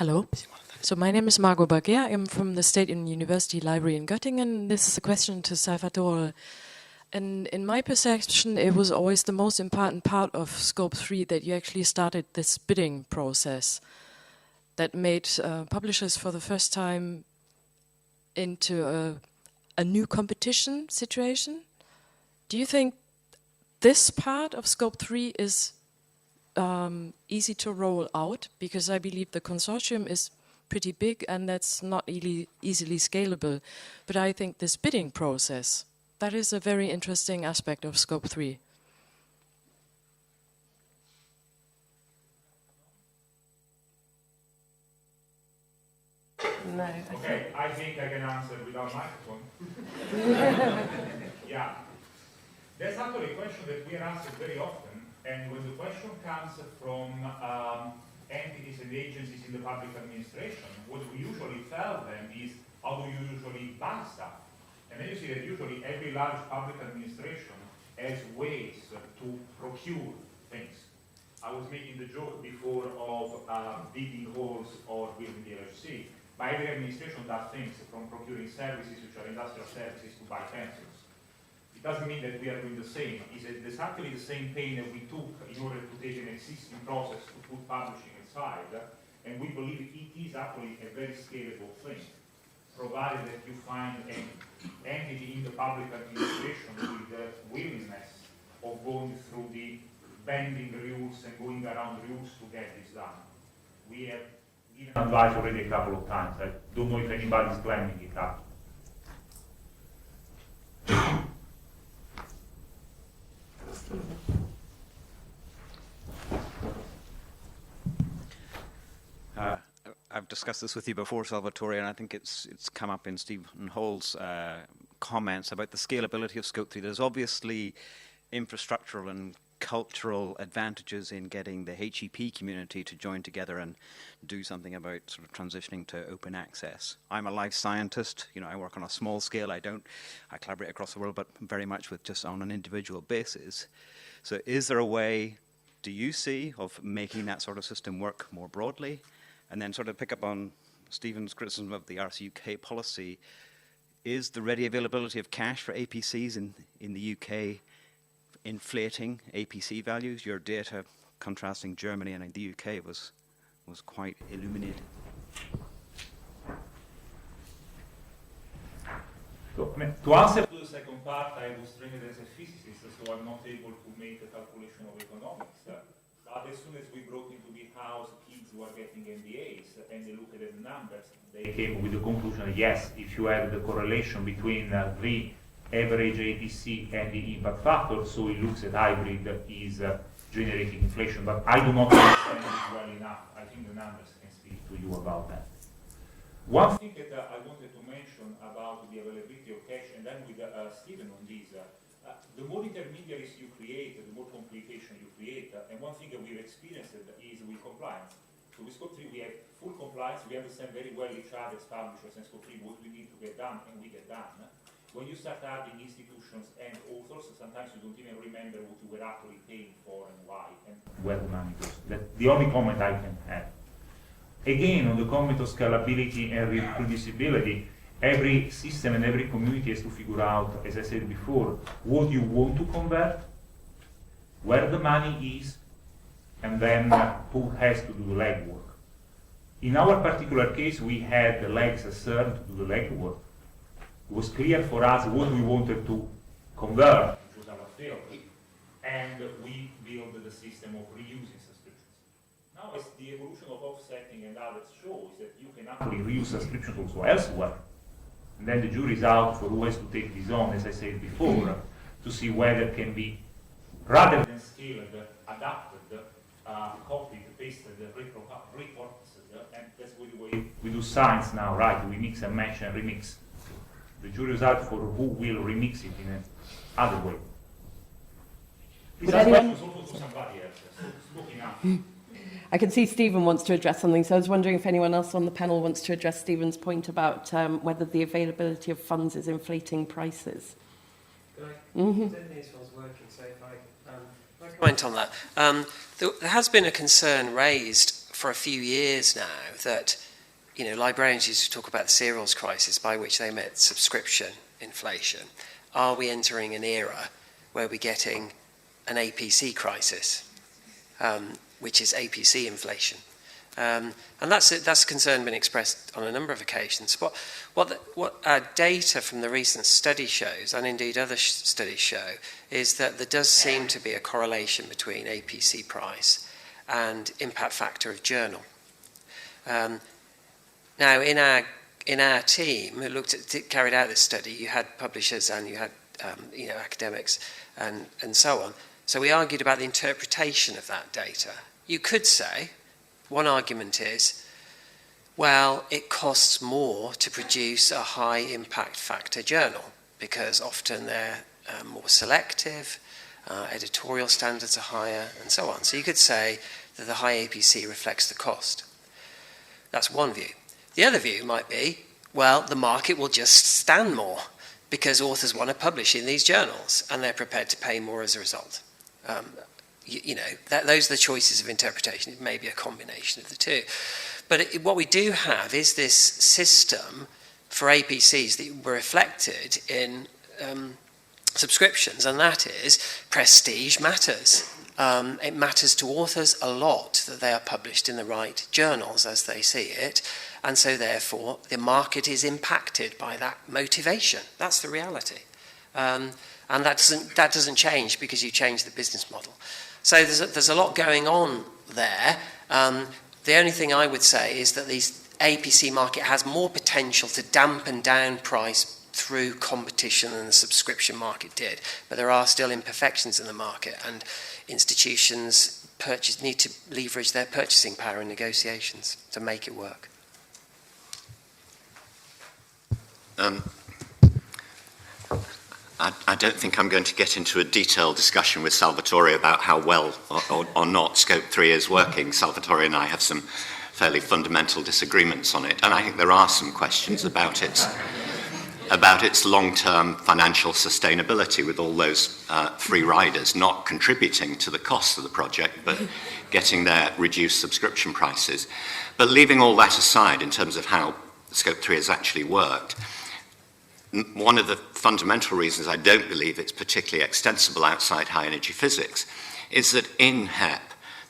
Hello. So my name is Margot Baguer. I'm from the State University Library in Göttingen. This is a question to Salvatore. And in my perception, it was always the most important part of Scope 3 that you actually started this bidding process that made publishers for the first time into a new competition situation. Do you think this part of Scope 3 is easy to roll out? Because I believe the consortium is pretty big and that's not easily scalable. But I think this bidding process, that is a very interesting aspect of Scope 3. No. Okay, I think I can answer without microphone. Yeah. That's actually a question that we are answered very often, and when the question comes from entities and agencies in the public administration, what we usually tell them is, how do you usually buy stuff? And then you see that usually every large public administration has ways to procure things. I was making the joke before of digging holes or building the LHC. But every administration does things from procuring services, which are industrial services, to buy pencils. It doesn't mean that we are doing the same. It's actually the same pain that we took in order to take an existing process to put publishing aside. And we believe it is actually a very scalable thing, provided that you find an entity in the public administration with the willingness of going through the bending rules and going around rules to get this done. We have given advice already a couple of times. I don't know if anybody's climbing it up. I've discussed this with you before, Salvatore, and I think it's come up in Stephen Hall's comments about the scalability of Scope 3. There's obviously infrastructural and cultural advantages in getting the HEP community to join together and do something about sort of transitioning to open access. I'm a life scientist. You know, I work on a small scale. I collaborate across the world, but very much with just on an individual basis. So is there a way, do you see, of making that sort of system work more broadly? And then sort of pick up on Stephen's criticism of the RCUK policy. Is the ready availability of cash for APCs in the UK inflating APC values? Your data contrasting Germany and the UK was quite illuminating. So, to answer to the second part, I was trained as a physicist, so I'm not able to make a calculation of economics. But as soon as we brought into the house kids who are getting MBAs and they looked at the numbers, they came with the conclusion that yes, if you have the correlation between the average APC and the impact factor, so it looks at hybrid is generating inflation. But I do not understand it well enough. I think the numbers can speak to you about that. One thing that I wanted to mention about the availability of cash, and then with Stephen on this, the more intermediaries you create, the more complication you create. And one thing that we've experienced is with compliance. So with Scope 3, we have full compliance. We understand very well each other as publishers and Scope 3 what we need to get done, and we get done. When you start adding institutions and authors, sometimes you don't even remember what you were actually paying for and why, and where the money goes. That's the only comment I can have. Again, on the comment of scalability and reproducibility, every system and every community has to figure out, as I said before, what you want to convert, where the money is, and then who has to do the legwork. In our particular case, we had the legs as CERN to do the legwork. It was clear for us what we wanted to convert, which was our theory, and we built the system of reusing subscriptions. Now, as the evolution of offsetting and others shows that you can actually reuse subscriptions also elsewhere, and then the jury is out for who has to take this on, as I said before, to see whether it can be, rather than scaled, adapted, copied, pasted, repurposed, and that's the way we do science now, right? We mix and match and remix. The jury is out for who will remix it in another way. These are questions also to somebody else, so looking up. I can see Stephen wants to address something, so I was wondering if anyone else on the panel wants to address Stephen's point about whether the availability of funds is inflating prices. Could I? I don't think this one's working, so if I comment on that. There has been a concern raised for a few years now that, librarians used to talk about the cereals crisis, by which they meant subscription inflation. Are we entering an era where we're getting an APC crisis, which is APC inflation? And that's a concern been expressed on a number of occasions. What our data from the recent study shows, and indeed other studies show, is that there does seem to be a correlation between APC price and impact factor of journal. Now, in our team who carried out this study, you had publishers and you had academics and so on. So we argued about the interpretation of that data. You could say, one argument is, well, it costs more to produce a high impact factor journal because often they're more selective, editorial standards are higher, and so on. So you could say that the high APC reflects the cost. That's one view. The other view might be, well, the market will just stand more because authors want to publish in these journals and they're prepared to pay more as a result. Those are the choices of interpretation. It may be a combination of the two. But what we do have is this system for APCs that were reflected in subscriptions, and that is prestige matters. It matters to authors a lot that they are published in the right journals as they see it, and so therefore the market is impacted by that motivation. That's the reality. And that doesn't change because you change the business model. So there's a lot going on there. The only thing I would say is that the APC market has more potential to dampen down price through competition than the subscription market did. But there are still imperfections in the market, and institutions need to leverage their purchasing power in negotiations to make it work. I don't think I'm going to get into a detailed discussion with Salvatore about how well or not Scope 3 is working. Salvatore and I have some fairly fundamental disagreements on it, and I think there are some questions about its long-term financial sustainability, with all those free riders not contributing to the cost of the project, but getting their reduced subscription prices. But leaving all that aside in terms of how Scope 3 has actually worked, one of the fundamental reasons I don't believe it's particularly extensible outside high energy physics is that in HEP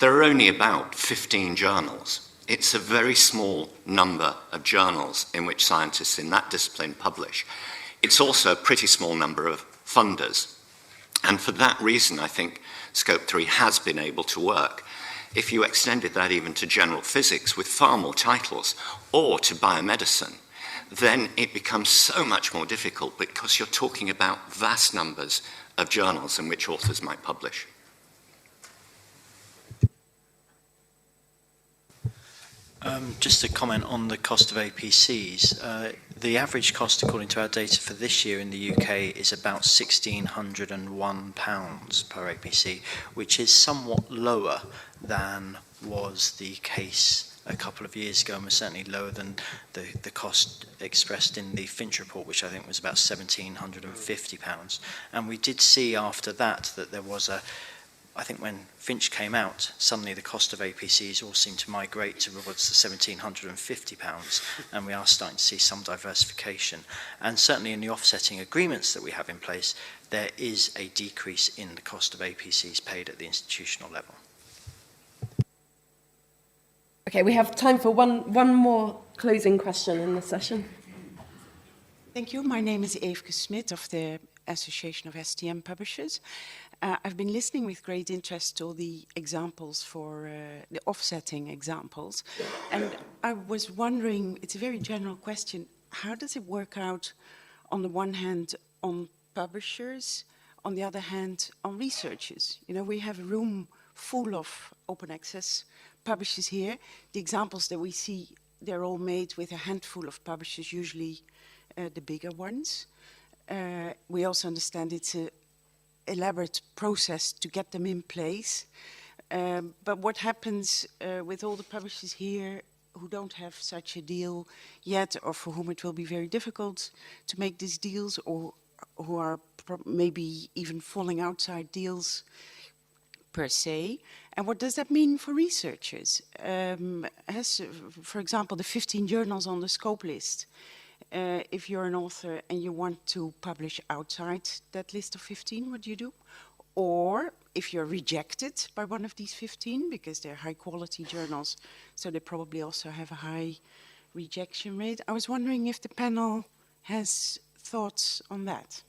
there are only about 15 journals. It's a very small number of journals in which scientists in that discipline publish. It's also a pretty small number of funders. And for that reason, I think Scope 3 has been able to work. If you extended that even to general physics with far more titles, or to biomedicine, then it becomes so much more difficult because you're talking about vast numbers of journals in which authors might publish. Just to comment on the cost of APCs, the average cost according to our data for this year in the UK is about £1,601 per APC, which is somewhat lower than was the case a couple of years ago, and was certainly lower than the cost expressed in the Finch report, which I think was about £1,750. And we did see after that there was I think when Finch came out, suddenly the cost of APCs all seemed to migrate towards the £1,750, and we are starting to see some diversification. And certainly in the offsetting agreements that we have in place, there is a decrease in the cost of APCs paid at the institutional level. Okay, we have time for one more closing question in the session. Thank you. My name is Evke Smit of the Association of STM Publishers. I've been listening with great interest to all the examples for the offsetting examples. And I was wondering, it's a very general question, how does it work out on the one hand on publishers, on the other hand on researchers? You know, we have a room full of open access publishers here. The examples that we see, they're all made with a handful of publishers, usually the bigger ones. We also understand it's an elaborate process to get them in place. But what happens with all the publishers here who don't have such a deal yet, or for whom it will be very difficult to make these deals, or who are maybe even falling outside deals per se, And what does that mean for researchers? For example, the 15 journals on the scope list. If you're an author and you want to publish outside that list of 15, what do you do? Or if you're rejected by one of these 15, because they're high quality journals, so they probably also have a high rejection rate. I was wondering if the panel has thoughts on that.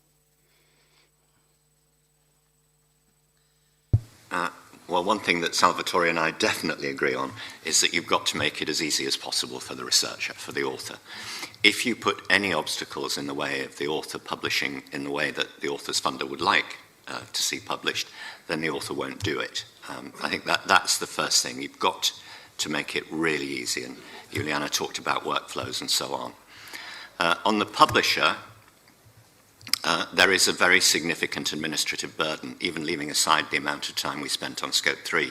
Well, one thing that Salvatore and I definitely agree on is that you've got to make it as easy as possible for the researcher, for the author. If you put any obstacles in the way of the author publishing in the way that the author's funder would like to see published, then the author won't do it. I think that's the first thing. You've got to make it really easy, and Juliane talked about workflows and so on. On the publisher, there is a very significant administrative burden, even leaving aside the amount of time we spent on Scope 3.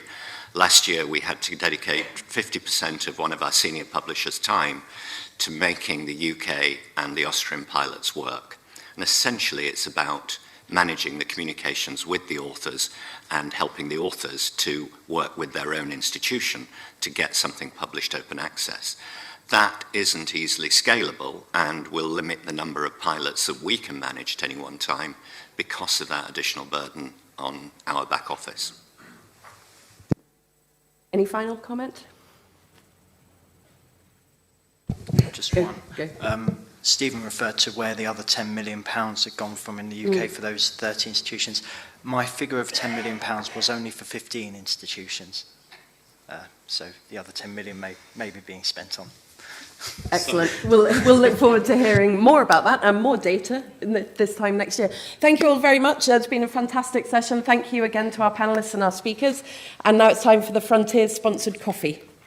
Last year, we had to dedicate 50% of one of our senior publishers' time to making the UK and the Austrian pilots work. And essentially, it's about managing the communications with the authors and helping the authors to work with their own institution to get something published open access. That isn't easily scalable and will limit the number of pilots that we can manage at any one time because of that additional burden on our back office. Any final comment? Just one. Stephen referred to where the other £10 million had gone from in the UK for those 30 institutions. My figure of £10 million was only for 15 institutions. So the other 10 million may be being spent on. Excellent. We'll look forward to hearing more about that and more data this time next year. Thank you all very much. It's been a fantastic session. Thank you again to our panellists and our speakers. And now it's time for the Frontiers sponsored coffee.